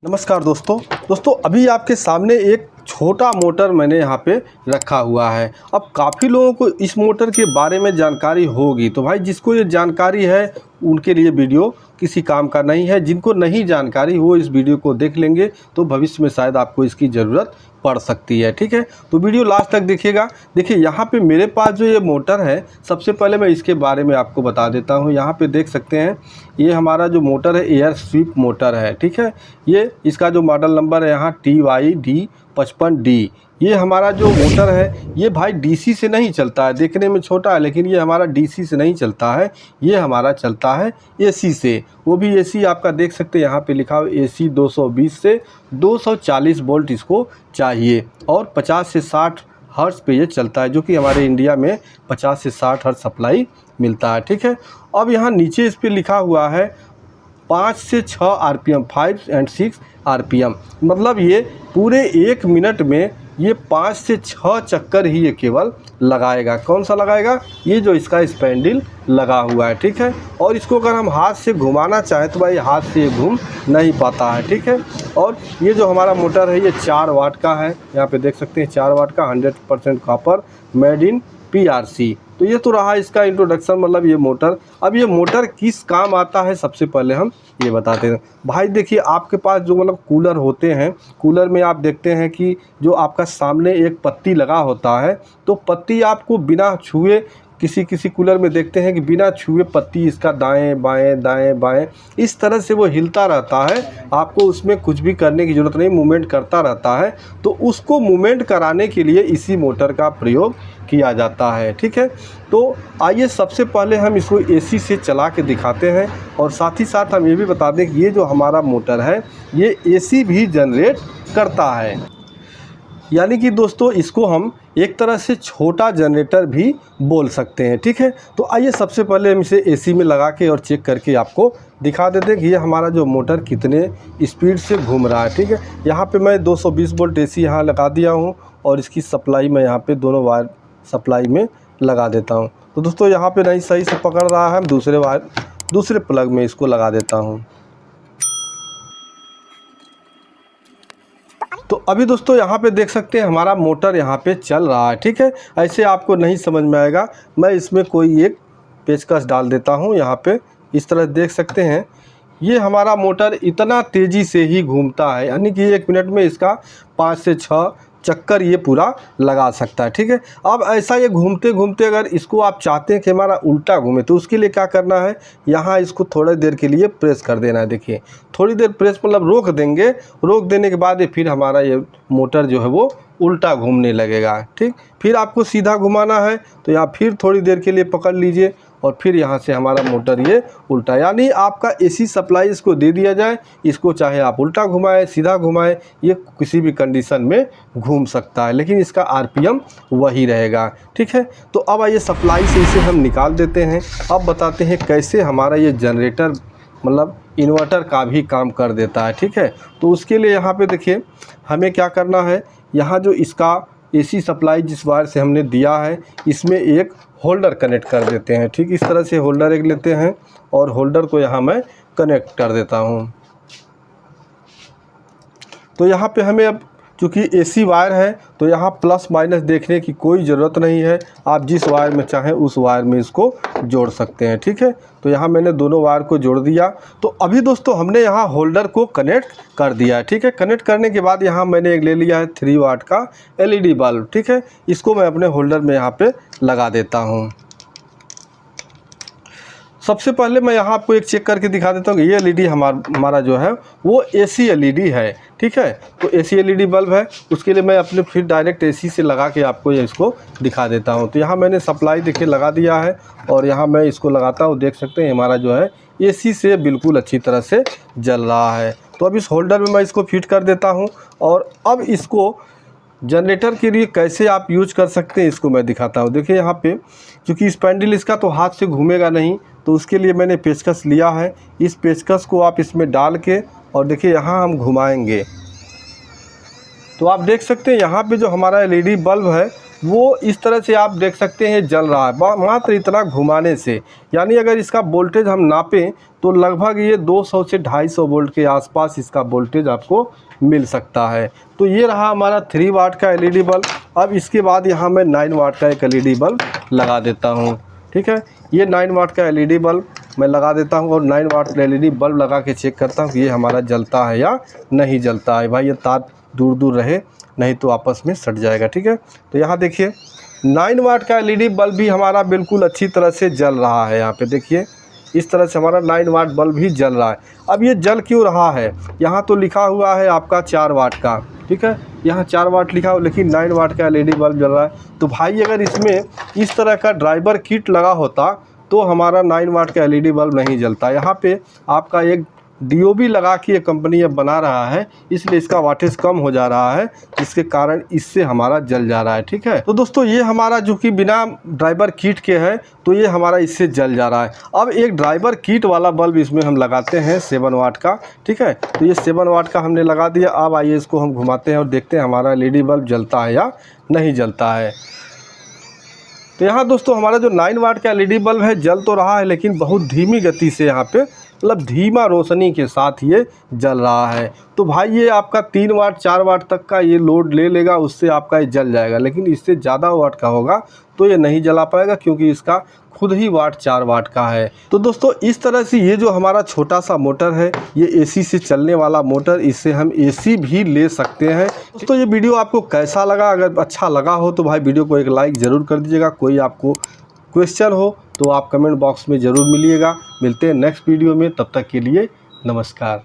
नमस्कार दोस्तों अभी आपके सामने एक छोटा मोटर मैंने यहाँ पे रखा हुआ है। अब काफ़ी लोगों को इस मोटर के बारे में जानकारी होगी, तो भाई जिसको ये जानकारी है उनके लिए वीडियो किसी काम का नहीं है। जिनको नहीं जानकारी वो इस वीडियो को देख लेंगे तो भविष्य में शायद आपको इसकी ज़रूरत पड़ सकती है। ठीक है, तो वीडियो लास्ट तक देखिएगा। देखिए यहाँ पे मेरे पास जो ये मोटर है, सबसे पहले मैं इसके बारे में आपको बता देता हूँ। यहाँ पे देख सकते हैं ये हमारा जो मोटर है एयर स्वीप मोटर है। ठीक है, ये इसका जो मॉडल नंबर है यहाँ TYD55D। ये हमारा जो मोटर है ये भाई डीसी से नहीं चलता है, देखने में छोटा है लेकिन ये हमारा डीसी से नहीं चलता है, ये हमारा चलता है एसी से। वो भी एसी आपका देख सकते हैं यहाँ पे लिखा हुआ एसी 220 से 240 वोल्ट इसको चाहिए और 50 से 60 हर्ट्ज़ पे ये चलता है, जो कि हमारे इंडिया में 50 से 60 हर्ट्ज़ सप्लाई मिलता है। ठीक है, अब यहाँ नीचे इस पर लिखा हुआ है 5 से 6 RPM, 5 and 6 RPM, मतलब ये पूरे 1 मिनट में ये 5 से 6 चक्कर ही ये केवल लगाएगा। कौन सा लगाएगा? ये जो इसका स्पैंडल लगा हुआ है। ठीक है, और इसको अगर हम हाथ से घुमाना चाहें तो भाई हाथ से ये घूम नहीं पाता है। ठीक है, और ये जो हमारा मोटर है ये 4 वाट का है। यहाँ पे देख सकते हैं 4 वाट का 100% कॉपर, मेड इन PRC। तो ये तो रहा इसका इंट्रोडक्शन, मतलब ये मोटर। अब ये मोटर किस काम आता है सबसे पहले हम ये बताते हैं। भाई देखिए आपके पास जो मतलब कूलर होते हैं, कूलर में आप देखते हैं कि जो आपका सामने एक पत्ती लगा होता है, तो पत्ती आपको बिना छुए, किसी कूलर में देखते हैं कि बिना छुए पत्ती इसका दाएं बाएं इस तरह से वो हिलता रहता है। आपको उसमें कुछ भी करने की ज़रूरत नहीं, मूवमेंट करता रहता है। तो उसको मूवमेंट कराने के लिए इसी मोटर का प्रयोग किया जाता है। ठीक है, तो आइए सबसे पहले हम इसको एसी से चला के दिखाते हैं और साथ ही साथ हम ये भी बता दें कि ये जो हमारा मोटर है ये एसी भी जनरेट करता है, यानी कि दोस्तों इसको हम एक तरह से छोटा जनरेटर भी बोल सकते हैं। ठीक है, तो आइए सबसे पहले हम इसे एसी में लगा के और चेक करके आपको दिखा देते हैं कि ये हमारा जो मोटर कितने स्पीड से घूम रहा है। ठीक है, यहाँ पे मैं 220 वोल्ट एसी यहाँ लगा दिया हूँ और इसकी सप्लाई मैं यहाँ पे दोनों वायर सप्लाई में लगा देता हूँ। तो दोस्तों यहाँ पे नहीं सही से पकड़ रहा है, हम दूसरे प्लग में इसको लगा देता हूँ। तो अभी दोस्तों यहाँ पे देख सकते हैं हमारा मोटर यहाँ पे चल रहा है। ठीक है, ऐसे आपको नहीं समझ में आएगा, मैं इसमें कोई एक पेचकस डाल देता हूँ। यहाँ पे इस तरह देख सकते हैं ये हमारा मोटर इतना तेज़ी से ही घूमता है, यानी कि 1 मिनट में इसका 5 से 6 चक्कर ये पूरा लगा सकता है। ठीक है, अब ऐसा ये घूमते घूमते अगर इसको आप चाहते हैं कि हमारा उल्टा घूमे तो उसके लिए क्या करना है, यहाँ इसको थोड़ी देर के लिए प्रेस कर देना है। देखिए थोड़ी देर प्रेस मतलब रोक देंगे, रोक देने के बाद फिर हमारा ये मोटर जो है वो उल्टा घूमने लगेगा। ठीक, फिर आपको सीधा घुमाना है तो यहाँ फिर थोड़ी देर के लिए पकड़ लीजिए और फिर यहाँ से हमारा मोटर ये उल्टा, यानी आपका एसी सप्लाई इसको दे दिया जाए, इसको चाहे आप उल्टा घुमाएं सीधा घुमाएं, ये किसी भी कंडीशन में घूम सकता है, लेकिन इसका RPM वही रहेगा। ठीक है, तो अब आइए सप्लाई से इसे हम निकाल देते हैं। अब बताते हैं कैसे हमारा ये जनरेटर मतलब इन्वर्टर का भी काम कर देता है। ठीक है, तो उसके लिए यहाँ पे देखिए हमें क्या करना है, यहाँ जो इसका एसी सप्लाई जिस वायर से हमने दिया है इसमें एक होल्डर कनेक्ट कर देते हैं। ठीक, इस तरह से होल्डर एक लेते हैं और होल्डर को यहाँ मैं कनेक्ट कर देता हूँ। तो यहाँ पे हमें अब चूँकि एसी वायर है तो यहाँ प्लस माइनस देखने की कोई ज़रूरत नहीं है, आप जिस वायर में चाहें उस वायर में इसको जोड़ सकते हैं। ठीक है, तो यहाँ मैंने दोनों वायर को जोड़ दिया। तो अभी दोस्तों हमने यहाँ होल्डर को कनेक्ट कर दिया है। ठीक है, कनेक्ट करने के बाद यहाँ मैंने एक ले लिया है 3 वाट का LED बल्ब। ठीक है, इसको मैं अपने होल्डर में यहाँ पे लगा देता हूँ। सबसे पहले मैं यहाँ आपको एक चेक करके दिखा देता हूँ कि ये LED हमारा जो है वो AC LED है। ठीक है, तो AC LED बल्ब है, उसके लिए मैं अपने फिर डायरेक्ट AC से लगा के आपको ये इसको दिखा देता हूँ। तो यहाँ मैंने सप्लाई देखिए लगा दिया है और यहाँ मैं इसको लगाता हूँ, देख सकते हैं हमारा जो है AC से बिल्कुल अच्छी तरह से जल रहा है। तो अब इस होल्डर में मैं इसको फिट कर देता हूँ और अब इसको जनरेटर के लिए कैसे आप यूज कर सकते हैं इसको मैं दिखाता हूँ। देखिए यहाँ पे क्योंकि स्पैंडल इसका तो हाथ से घूमेगा नहीं, तो उसके लिए मैंने पेचकस लिया है। इस पेचकस को आप इसमें डाल के और देखिए यहाँ हम घुमाएंगे तो आप देख सकते हैं यहाँ पे जो हमारा LED बल्ब है वो इस तरह से आप देख सकते हैं जल रहा है मात्र इतना घुमाने से। यानी अगर इसका वोल्टेज हम नापें तो लगभग ये 200 से 250 वोल्ट के आसपास इसका वोल्टेज आपको मिल सकता है। तो ये रहा हमारा 3 वाट का एलईडी बल्ब। अब इसके बाद यहाँ मैं 9 वाट का एक एलईडी बल्ब लगा देता हूँ। ठीक है, ये 9 वाट का एलईडी बल्ब मैं लगा देता हूँ और 9 वाट एलईडी बल्ब लगा के चेक करता हूँ कि ये हमारा जलता है या नहीं जलता है। भाई ये तार दूर दूर रहे, नहीं तो आपस में सट जाएगा। ठीक है, तो यहाँ देखिए 9 वाट का एलईडी बल्ब भी हमारा बिल्कुल अच्छी तरह से जल रहा है। यहाँ पे देखिए इस तरह से हमारा 9 वाट बल्ब भी जल रहा है। अब ये जल क्यों रहा है? यहाँ तो लिखा हुआ है आपका 4 वाट का, ठीक है, यहाँ 4 वाट लिखा हो लेकिन 9 वाट का एलईडी बल्ब जल रहा है। तो भाई अगर इसमें इस तरह का ड्राइवर किट लगा होता तो हमारा 9 वाट का एलईडी बल्ब नहीं जलता। यहाँ पे आपका एक डीओबी लगा के ये कंपनी अब बना रहा है, इसलिए इसका वाटेज कम हो जा रहा है, जिसके कारण इससे हमारा जल जा रहा है। ठीक है, तो दोस्तों ये हमारा जो कि बिना ड्राइवर किट के है तो ये हमारा इससे जल जा रहा है। अब एक ड्राइवर किट वाला बल्ब इसमें हम लगाते हैं 7 वाट का। ठीक है, तो ये 7 वाट का हमने लगा दिया। अब आइए इसको हम घुमाते हैं और देखते हैं हमारा एलईडी बल्ब जलता है या नहीं जलता है। तो यहाँ दोस्तों हमारा जो 9 वाट का एलईडी बल्ब है जल तो रहा है लेकिन बहुत धीमी गति से, यहाँ पे मतलब धीमा रोशनी के साथ ये जल रहा है। तो भाई ये आपका 3 वाट 4 वाट तक का ये लोड ले लेगा, उससे आपका ये जल जाएगा। लेकिन इससे ज़्यादा वाट का होगा तो ये नहीं जला पाएगा क्योंकि इसका खुद ही वाट 4 वाट का है। तो दोस्तों इस तरह से ये जो हमारा छोटा सा मोटर है ये एसी से चलने वाला मोटर, इससे हम एसी भी ले सकते हैं। दोस्तों ये वीडियो आपको कैसा लगा? अगर अच्छा लगा हो तो भाई वीडियो को एक लाइक ज़रूर कर दीजिएगा। कोई आपको क्वेश्चन हो तो आप कमेंट बॉक्स में ज़रूर मिलिएगा। मिलते हैं नेक्स्ट वीडियो में, तब तक के लिए नमस्कार।